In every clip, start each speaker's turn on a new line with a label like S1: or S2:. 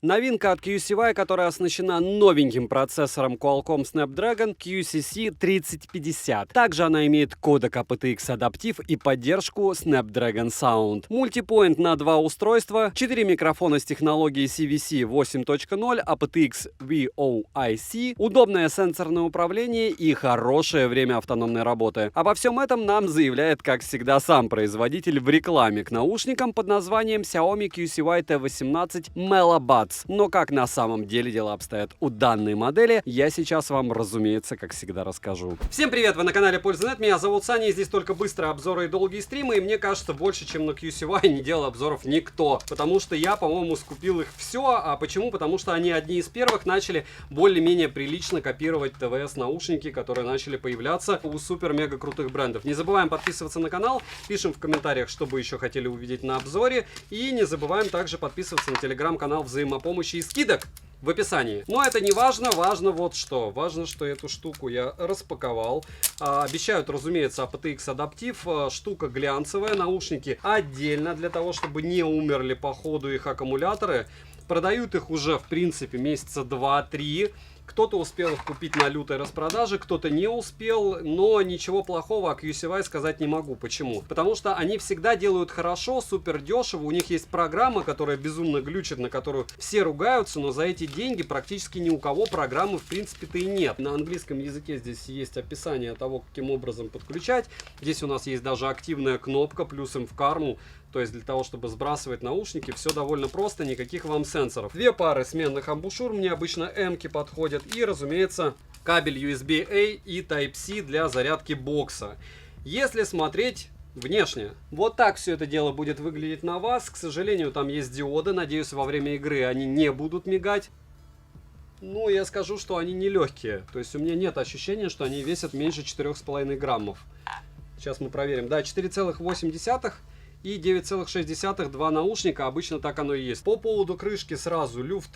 S1: Новинка от QCY, которая оснащена новеньким процессором Qualcomm Snapdragon QCC 3050. Также она имеет кодек aptX Adaptive и поддержку Snapdragon Sound. Мультипоинт на 2 устройства, 4 микрофона с технологией CVC 8.0, aptX VOIC, удобное сенсорное управление и хорошее время автономной работы. Обо всем этом нам заявляет, как всегда, сам производитель в рекламе к наушникам под названием Xiaomi QCY T18 Melobuds. Но как на самом деле дела обстоят у данной модели, я сейчас вам, разумеется, как всегда расскажу. Всем привет, вы на канале Польза.нет, меня зовут Саня, и здесь только быстрые обзоры и долгие стримы, и мне кажется, больше, чем на QCY не делал обзоров никто, потому что я, по-моему, скупил их все. А почему? Потому что они одни из первых начали более-менее прилично копировать ТВС наушники, которые начали появляться у супер-мега крутых брендов. Не забываем подписываться на канал, пишем в комментариях, что бы еще хотели увидеть на обзоре, и не забываем также подписываться на телеграм-канал взаимопомощи и скидок в описании. Но это не важно, важно вот что. Важно, что эту штуку я распаковал. Обещают, разумеется, aptX Adaptive. Штука глянцевая, наушники отдельно для того, чтобы не умерли по ходу их аккумуляторы. Продают их уже, в принципе, месяца 2-3. Кто-то успел их купить на лютой распродаже, кто-то не успел, но ничего плохого о QCY сказать не могу. Почему? Потому что они всегда делают хорошо, супер дешево, у них есть программа, которая безумно глючит, на которую все ругаются, но за эти деньги практически ни у кого программы в принципе-то и нет. На английском языке здесь есть описание того, каким образом подключать. Здесь у нас есть даже активная кнопка, плюсом в карму. То есть для того, чтобы сбрасывать наушники, все довольно просто, никаких вам сенсоров. Две пары сменных амбушюр, мне обычно М-ки подходят. И, разумеется, кабель USB-A и Type-C для зарядки бокса. Если смотреть внешне, вот так все это дело будет выглядеть на вас. К сожалению, там есть диоды. Надеюсь, во время игры они не будут мигать. Ну, я скажу, что они не легкие. То есть у меня нет ощущения, что они весят меньше 4,5 граммов. Сейчас мы проверим. Да, 4,8 и 9,6 два наушника, обычно так оно и есть. По поводу крышки сразу, люфт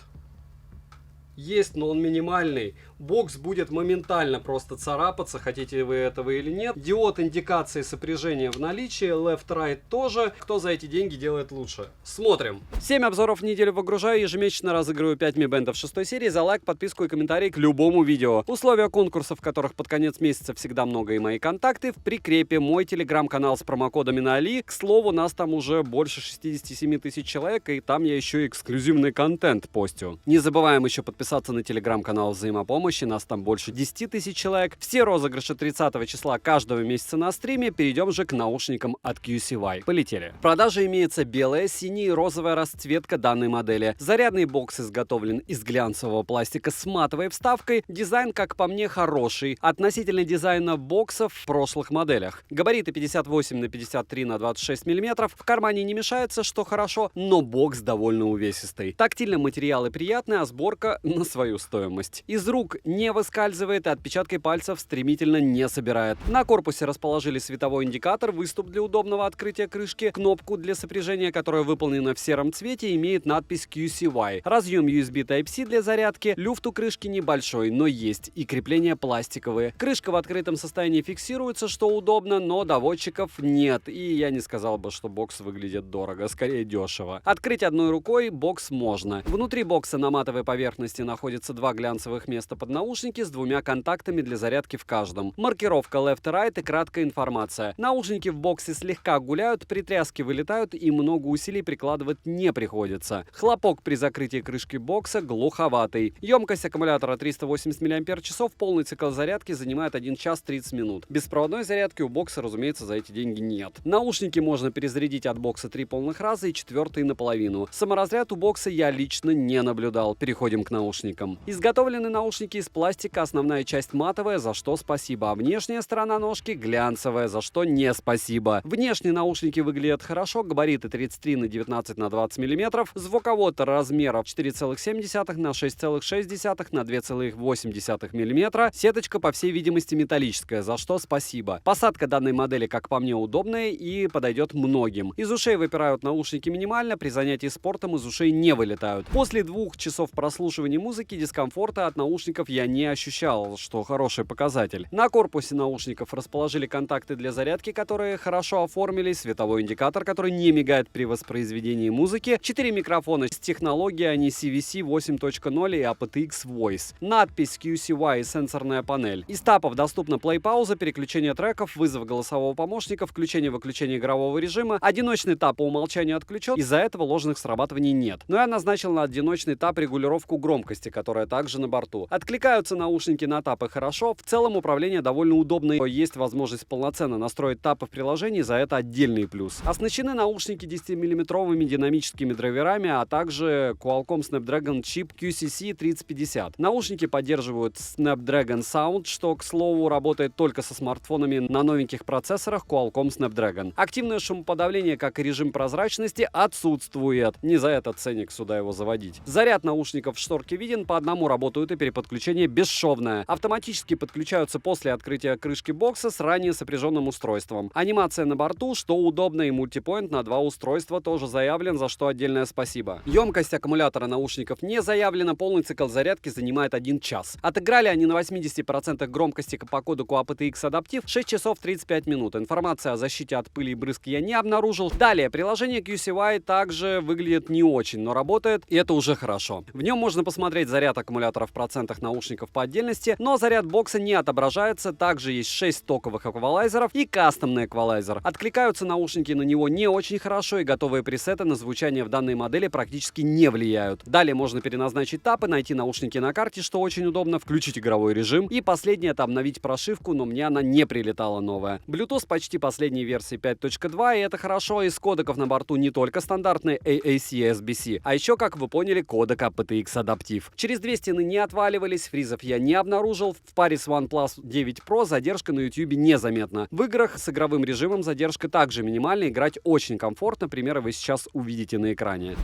S1: есть, но он минимальный. Бокс будет моментально просто царапаться, хотите вы этого или нет. Диод индикации сопряжения в наличии, left-right тоже. Кто за эти деньги делает лучше? Смотрим. 7 обзоров в неделю выгружаю, ежемесячно разыгрываю 5 Mi Band 6 серии за лайк, подписку и комментарий к любому видео. Условия конкурсов, в которых под конец месяца всегда много, и мои контакты в прикрепе. Мой телеграм-канал с промокодами на Али. К слову, нас там уже больше 67 тысяч человек, и там я еще эксклюзивный контент постю. Не забываем еще подписаться на телеграм-канал взаимопомощи, нас там больше 10 тысяч человек. Все розыгрыши 30 числа каждого месяца на стриме. Перейдем же к наушникам от QCY. Полетели. В продаже имеется белая, синяя и розовая расцветка данной модели. Зарядный бокс изготовлен из глянцевого пластика с матовой вставкой. Дизайн, как по мне, хороший. Относительно дизайна боксов в прошлых моделях. Габариты 58 на 53 на 26 мм. В кармане не мешается, что хорошо, но бокс довольно увесистый. Тактильные материалы приятные, а сборка на свою стоимость. Из рук не выскальзывает и отпечаткой пальцев стремительно не собирает. На корпусе расположили световой индикатор, выступ для удобного открытия крышки, кнопку для сопряжения, которая выполнена в сером цвете, имеет надпись QCY. Разъем USB Type-C для зарядки. Люфт у крышки небольшой, но есть, и крепления пластиковые. Крышка в открытом состоянии фиксируется, что удобно, но доводчиков нет. И я не сказал бы, что бокс выглядит дорого, скорее дешево. Открыть одной рукой бокс можно. Внутри бокса на матовой поверхности находится два глянцевых места под наушники с двумя контактами для зарядки в каждом. Маркировка left и right и краткая информация. Наушники в боксе слегка гуляют, при тряске вылетают и много усилий прикладывать не приходится. Хлопок при закрытии крышки бокса глуховатый. Емкость аккумулятора 380 мАч, полный цикл зарядки занимает 1 час 30 минут. Беспроводной зарядки у бокса, разумеется, за эти деньги нет. Наушники можно перезарядить от бокса 3 полных раза и 4 наполовину. Саморазряд у бокса я лично не наблюдал. Переходим к наушникам. Изготовлены наушники из пластика, основная часть матовая, за что спасибо, а внешняя сторона ножки глянцевая, за что не спасибо. Внешние наушники выглядят хорошо, габариты 33 на 19 на 20 мм, звуковод размеров 4,7 на 6,6 на 2,8 мм, сеточка, по всей видимости, металлическая, за что спасибо. Посадка данной модели, как по мне, удобная и подойдет многим. Из ушей выпирают наушники минимально, при занятии спортом из ушей не вылетают. После 2 часов прослушивания музыки дискомфорта от наушников фризов я не ощущал, что хороший показатель. На корпусе наушников расположили контакты для зарядки, которые хорошо оформились, световой индикатор, который не мигает при воспроизведении музыки, 4 микрофона с технологией CVC 8.0 и aptX Voice, надпись QCY и сенсорная панель. Из тапов доступна плей-пауза, переключение треков, вызов голосового помощника, включение-выключение игрового режима. Одиночный тап по умолчанию отключен, из-за этого ложных срабатываний нет. Но я назначил на одиночный тап регулировку громкости, которая также на борту. Откликаются наушники на тапы хорошо, в целом управление довольно удобное, есть возможность полноценно настроить тапы в приложении, за это отдельный плюс. Оснащены наушники 10-мм динамическими драйверами, а также Qualcomm Snapdragon чип QCC 3050. Наушники поддерживают Snapdragon Sound, что, к слову, работает только со смартфонами на новеньких процессорах Qualcomm Snapdragon. Активное шумоподавление, как и режим прозрачности, отсутствует. Не за этот ценник сюда его заводить. Заряд наушников в шторке виден, по одному работают, и переподключение бесшовное. Автоматически подключаются после открытия крышки бокса с ранее сопряженным устройством. Анимация на борту, что удобно, и мультипоинт на 2 устройства тоже заявлен, за что отдельное спасибо. Емкость аккумулятора наушников не заявлена, полный цикл зарядки занимает 1 час. Отыграли они на 80% громкости по кодеку aptX Adaptive 6 часов 35 минут. Информация о защите от пыли и брызг я не обнаружил. Далее, приложение QCY также выглядит не очень, но работает, и это уже хорошо. В нем можно посмотреть заряд аккумулятора в процентах наушников по отдельности, но заряд бокса не отображается. Также есть 6 стоковых эквалайзеров и кастомный эквалайзер. Откликаются наушники на него не очень хорошо, и готовые пресеты на звучание в данной модели практически не влияют. Далее можно переназначить тапы, найти наушники на карте, что очень удобно, включить игровой режим. И последнее — это обновить прошивку, но мне она не прилетала новая. Bluetooth почти последней версии 5.2, и это хорошо. Из кодеков на борту не только стандартный AAC и SBC, а еще, как вы поняли, кодек aptX Adaptive. Через 2 стены не отваливались, фризов я не обнаружил. В паре с OnePlus 9 Pro задержка на YouTube незаметна. В играх с игровым режимом задержка также минимальная, играть очень комфортно, примеры вы сейчас увидите на экране.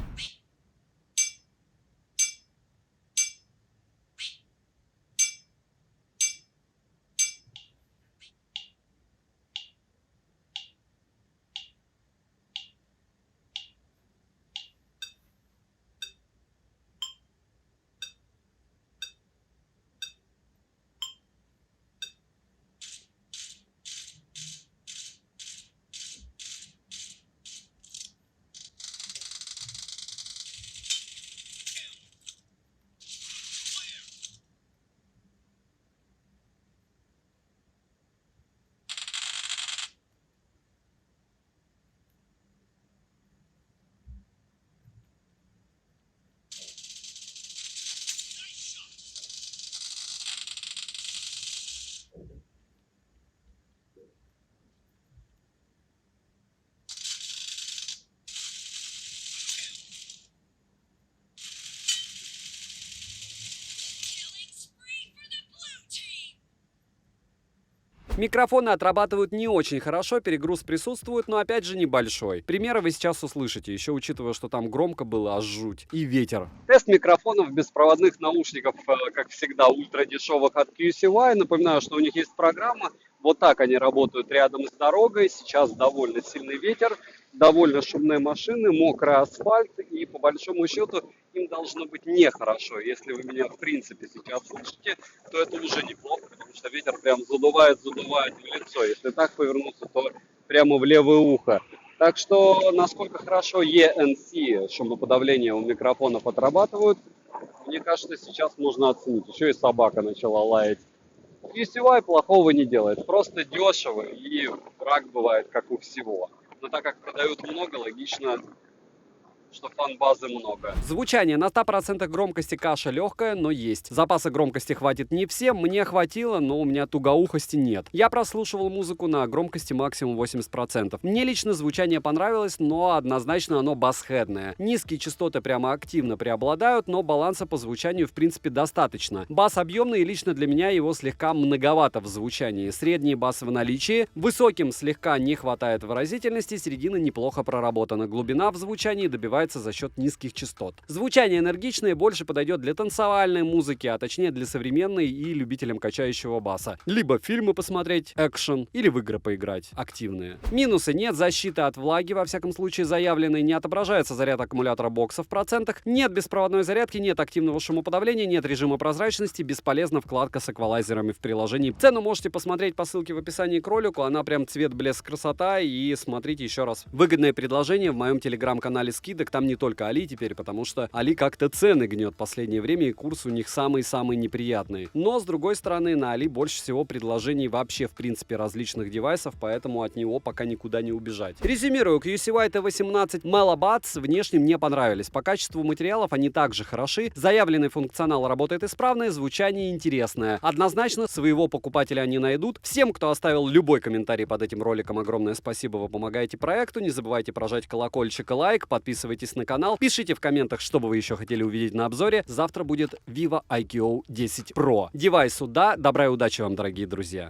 S1: Микрофоны отрабатывают не очень хорошо, перегруз присутствует, но опять же небольшой. Примеры вы сейчас услышите, еще учитывая, что там громко было, аж жуть. И ветер. Тест микрофонов беспроводных наушников, как всегда, ультра дешевых от QCY. Напоминаю, что у них есть программа. Вот так они работают рядом с дорогой. Сейчас довольно сильный ветер, довольно шумные машины, мокрый асфальт. И по большому счету им должно быть нехорошо. Если вы меня в принципе сейчас слышите, то это уже неплохо, потому что ветер прям задувает в лицо. Если так повернуться, то прямо в левое ухо. Так что насколько хорошо ENC шумоподавление у микрофонов отрабатывают, мне кажется, сейчас можно оценить. Еще и собака начала лаять. QCY плохого не делает, просто дешево, и брак бывает как у всего. Но так как продают много, логично, что фан-базы много. Звучание на 100% громкости каша легкая, но есть. Запаса громкости хватит не всем, мне хватило, но у меня тугоухости нет. Я прослушивал музыку на громкости максимум 80%. Мне лично звучание понравилось, но однозначно оно басхедное. Низкие частоты прямо активно преобладают, но баланса по звучанию в принципе достаточно. Бас объемный, и лично для меня его слегка многовато в звучании. Средний бас в наличии, высоким слегка не хватает выразительности, середина неплохо проработана. Глубина в звучании добивается развивается за счет низких частот. Звучание энергичное, больше подойдет для танцевальной музыки, а точнее для современной и любителям качающего баса. Либо фильмы посмотреть, экшен, или в игры поиграть, активные. Минусы: нет защиты от влаги, во всяком случае заявленной, не отображается заряд аккумулятора бокса в процентах, нет беспроводной зарядки, нет активного шумоподавления, нет режима прозрачности, бесполезна вкладка с эквалайзерами в приложении. Цену можете посмотреть по ссылке в описании к ролику, она прям цвет, блеск, красота, и смотрите еще раз. Выгодное предложение в моем телеграм-канале скидок, там не только Али теперь, потому что Али как-то цены гнет в последнее время, и курс у них самый-самый неприятный. Но, с другой стороны, на Али больше всего предложений вообще, в принципе, различных девайсов, поэтому от него пока никуда не убежать. Резюмирую, QCY T18 Melobuds внешне мне понравились. По качеству материалов они также хороши, заявленный функционал работает исправно, звучание интересное. Однозначно своего покупателя они найдут. Всем, кто оставил любой комментарий под этим роликом, огромное спасибо, вы помогаете проекту. Не забывайте прожать колокольчик и лайк, подписывайтесь на канал, пишите в комментах, что бы вы еще хотели увидеть на обзоре. Завтра будет Vivo IQ10 Pro. Девайсу да, добра и удачи вам, дорогие друзья.